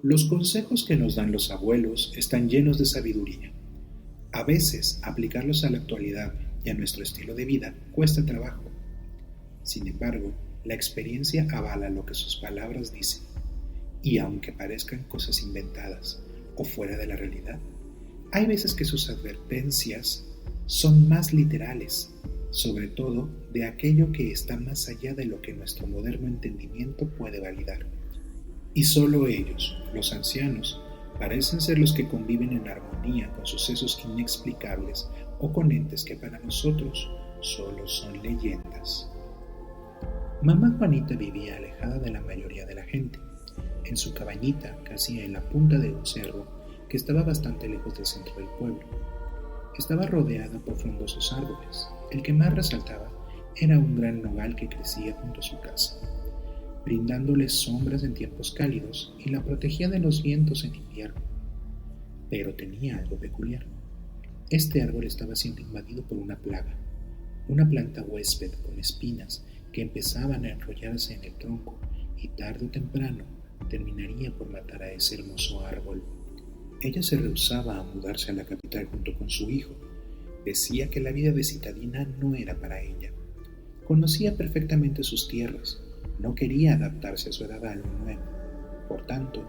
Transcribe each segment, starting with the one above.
Los consejos que nos dan los abuelos están llenos de sabiduría. A veces, aplicarlos a la actualidad y a nuestro estilo de vida cuesta trabajo. Sin embargo, la experiencia avala lo que sus palabras dicen, y aunque parezcan cosas inventadas o fuera de la realidad, hay veces que sus advertencias son más literales, sobre todo de aquello que está más allá de lo que nuestro moderno entendimiento puede validar. Y solo ellos, los ancianos, parecen ser los que conviven en armonía con sucesos inexplicables o con entes que para nosotros solo son leyendas. Mamá Juanita vivía alejada de la mayoría de la gente, en su cabañita casi en la punta de un cerro que estaba bastante lejos del centro del pueblo. Estaba rodeada por frondosos árboles. El que más resaltaba era un gran nogal que crecía junto a su casa, brindándole sombras en tiempos cálidos y la protegía de los vientos en invierno. Pero tenía algo peculiar. Este árbol estaba siendo invadido por una plaga, una planta huésped con espinas que empezaban a enrollarse en el tronco y tarde o temprano terminaría por matar a ese hermoso árbol. Ella se rehusaba a mudarse a la capital junto con su hijo. Decía que la vida de citadina no era para ella. Conocía perfectamente sus tierras. No quería adaptarse a su edad a algo nuevo. Por tanto,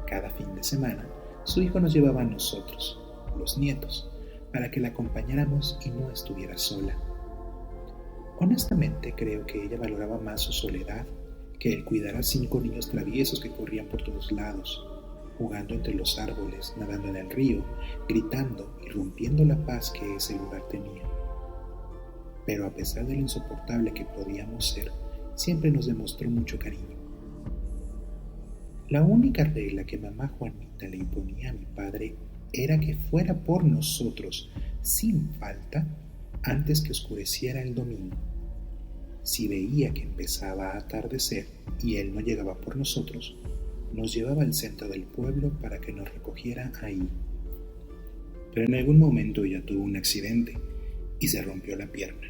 cada fin de semana, su hijo nos llevaba a nosotros, los nietos, para que la acompañáramos y no estuviera sola. Honestamente, creo que ella valoraba más su soledad que el cuidar a 5 niños traviesos que corrían por todos lados, jugando entre los árboles, nadando en el río, gritando y rompiendo la paz que ese lugar tenía. Pero a pesar de lo insoportable que podíamos ser, siempre nos demostró mucho cariño. La única regla que mamá Juanita le imponía a mi padre era que fuera por nosotros, sin falta, antes que oscureciera el domingo. Si veía que empezaba a atardecer y él no llegaba por nosotros, nos llevaba al centro del pueblo para que nos recogiera ahí. Pero en algún momento ella tuvo un accidente y se rompió la pierna.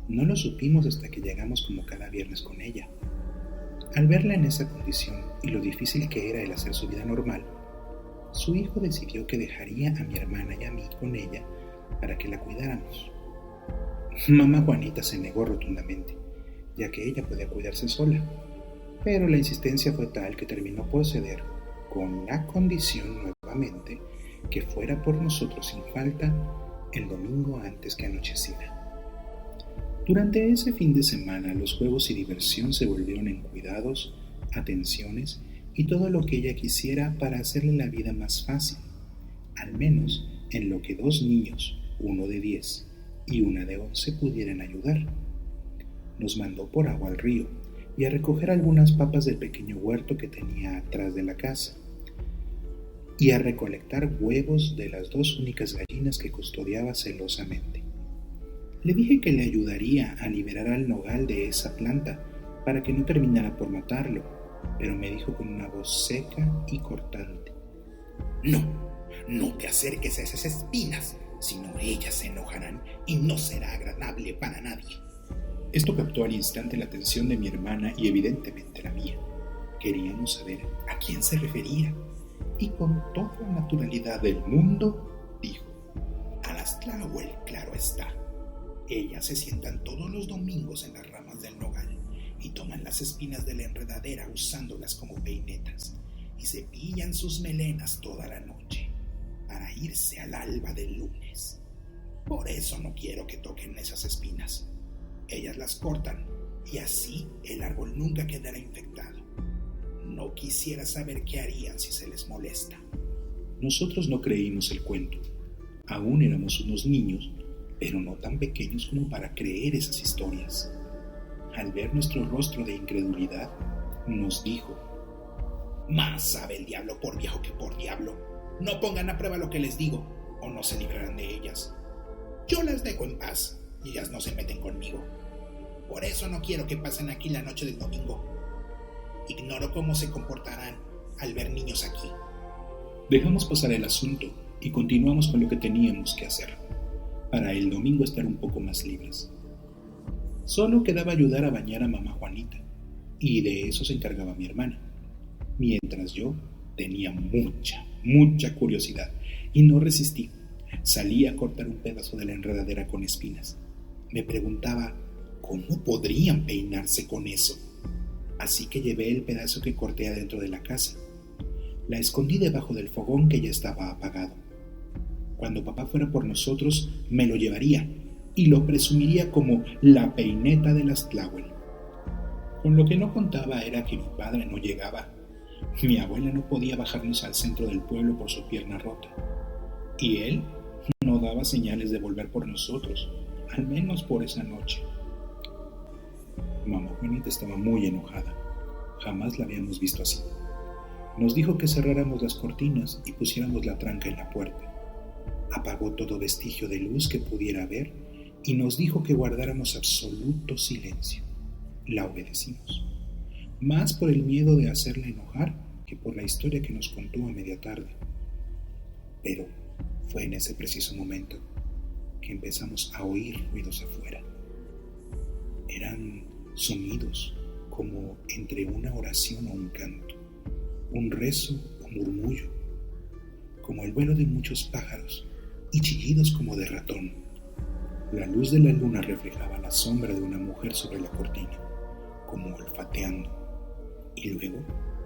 No lo supimos hasta que llegamos como cada viernes con ella. Al verla en esa condición y lo difícil que era el hacer su vida normal, su hijo decidió que dejaría a mi hermana y a mí con ella para que la cuidáramos. Mamá Juanita se negó rotundamente, ya que ella podía cuidarse sola, pero la insistencia fue tal que terminó por ceder, con la condición nuevamente que fuera por nosotros sin falta el domingo antes que anocheciera. Durante ese fin de semana los juegos y diversión se volvieron en cuidados, atenciones y todo lo que ella quisiera para hacerle la vida más fácil, al menos en lo que 2 niños, uno de 10 y una de 11, pudieran ayudar. Nos mandó por agua al río y a recoger algunas papas del pequeño huerto que tenía atrás de la casa, y a recolectar huevos de las 2 únicas gallinas que custodiaba celosamente. Le dije que le ayudaría a liberar al nogal de esa planta para que no terminara por matarlo, pero me dijo con una voz seca y cortante: No te acerques a esas espinas, si no ellas se enojarán y no será agradable para nadie. Esto captó al instante la atención de mi hermana y evidentemente la mía. Queríamos saber a quién se refería, y con toda la naturalidad del mundo dijo: a las Tláhuel, claro está. Ellas se sientan todos los domingos en las ramas del nogal y toman las espinas de la enredadera usándolas como peinetas y cepillan sus melenas toda la noche para irse al alba del lunes. Por eso no quiero que toquen esas espinas. Ellas las cortan y así el árbol nunca quedará infectado. No quisiera saber qué harían si se les molesta. Nosotros no creímos el cuento. Aún éramos unos niños, pero no tan pequeños como para creer esas historias. Al ver nuestro rostro de incredulidad, nos dijo: más sabe el diablo por viejo que por diablo. No pongan a prueba lo que les digo, o no se librarán de ellas. Yo las dejo en paz, y ellas no se meten conmigo. Por eso no quiero que pasen aquí la noche del domingo. Ignoro cómo se comportarán al ver niños aquí. Dejamos pasar el asunto y continuamos con lo que teníamos que hacer, para el domingo estar un poco más libres. Solo quedaba ayudar a bañar a mamá Juanita, y de eso se encargaba mi hermana, mientras yo Tenía mucha curiosidad y no resistí. Salí a cortar un pedazo de la enredadera con espinas. Me preguntaba, ¿cómo podrían peinarse con eso? Así que llevé el pedazo que corté adentro de la casa. La escondí debajo del fogón que ya estaba apagado. Cuando papá fuera por nosotros, me lo llevaría y lo presumiría como la peineta de las Tláhuel. Con lo que no contaba era que mi padre no llegaba. Mi abuela no podía bajarnos al centro del pueblo por su pierna rota. Y él no daba señales de volver por nosotros, al menos por esa noche. Mamá Juanita estaba muy enojada. Jamás la habíamos visto así. Nos dijo que cerráramos las cortinas y pusiéramos la tranca en la puerta. Apagó todo vestigio de luz que pudiera haber y nos dijo que guardáramos absoluto silencio. La obedecimos, más por el miedo de hacerla enojar que por la historia que nos contó a media tarde. Pero fue en ese preciso momento que empezamos a oír ruidos afuera. Eran sonidos como entre una oración o un canto, un rezo o murmullo, como el vuelo de muchos pájaros y chillidos como de ratón. La luz de la luna reflejaba la sombra de una mujer sobre la cortina, como olfateando, y luego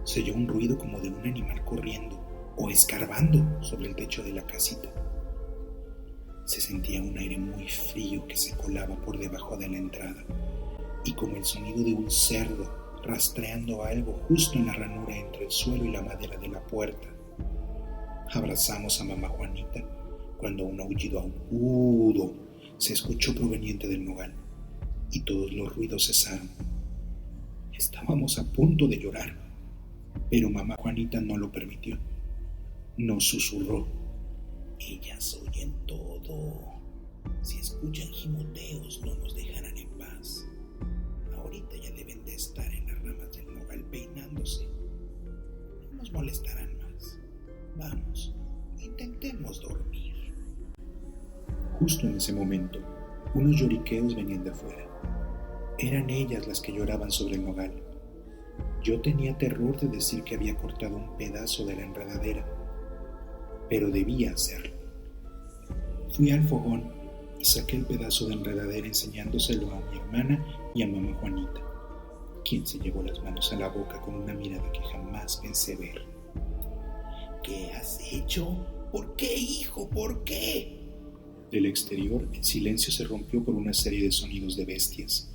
se oyó un ruido como de un animal corriendo o escarbando sobre el techo de la casita. Se sentía un aire muy frío que se colaba por debajo de la entrada, y como el sonido de un cerdo rastreando algo justo en la ranura entre el suelo y la madera de la puerta. Abrazamos a mamá Juanita cuando un aullido agudo se escuchó proveniente del nogal y todos los ruidos cesaron. Estábamos a punto de llorar, pero mamá Juanita no lo permitió. Nos susurró: ellas oyen todo. Si escuchan gimoteos no nos dejarán en paz. Ahorita ya deben de estar en las ramas del nogal peinándose. No nos molestarán más. Vamos, intentemos dormir. Justo en ese momento, unos lloriqueos venían de afuera. Eran ellas las que lloraban sobre el nogal. Yo tenía terror de decir que había cortado un pedazo de la enredadera, pero debía hacerlo. Fui al fogón y saqué el pedazo de enredadera enseñándoselo a mi hermana y a mamá Juanita, quien se llevó las manos a la boca con una mirada que jamás pensé ver. ¿Qué has hecho? ¿Por qué, hijo? ¿Por qué? Del exterior, el silencio se rompió por una serie de sonidos de bestias.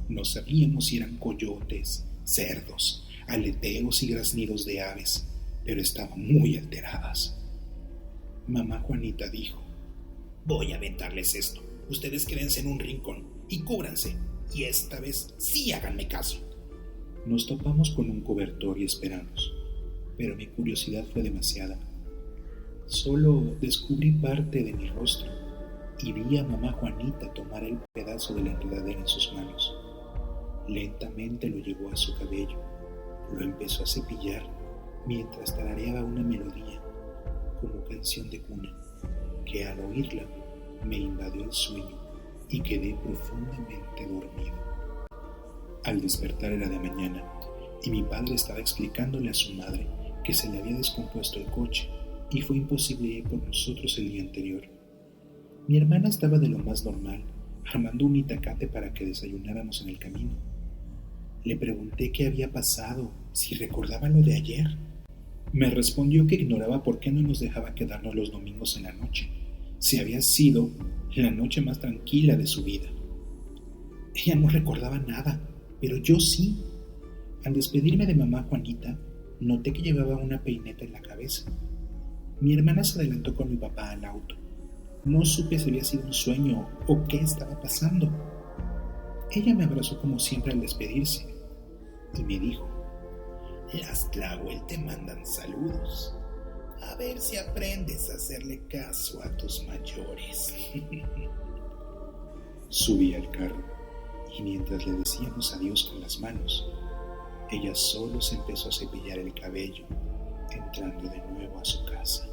No sabíamos si eran coyotes, cerdos, aleteos y graznidos de aves, pero estaban muy alteradas. Mamá Juanita dijo: voy a aventarles esto. Ustedes quédense en un rincón y cúbranse, y esta vez sí háganme caso. Nos tapamos con un cobertor y esperamos, pero mi curiosidad fue demasiada. Solo descubrí parte de mi rostro y vi a mamá Juanita tomar el pedazo de la enredadera en sus manos. Lentamente lo llevó a su cabello, lo empezó a cepillar mientras tarareaba una melodía como canción de cuna, que al oírla me invadió el sueño y quedé profundamente dormido. Al despertar era de mañana y mi padre estaba explicándole a su madre que se le había descompuesto el coche y fue imposible ir por nosotros el día anterior. Mi hermana estaba de lo más normal, armando un itacate para que desayunáramos en el camino. Le pregunté qué había pasado, si recordaba lo de ayer. Me respondió que ignoraba por qué no nos dejaba quedarnos los domingos en la noche, si había sido la noche más tranquila de su vida. Ella no recordaba nada, pero yo sí. Al despedirme de mamá Juanita, noté que llevaba una peineta en la cabeza. Mi hermana se adelantó con mi papá al auto. No supe si había sido un sueño o qué estaba pasando. Ella me abrazó como siempre al despedirse y me dijo: las Tláhuel te mandan saludos. A ver si aprendes a hacerle caso a tus mayores. Subí al carro y mientras le decíamos adiós con las manos, ella solo se empezó a cepillar el cabello, entrando de nuevo a su casa.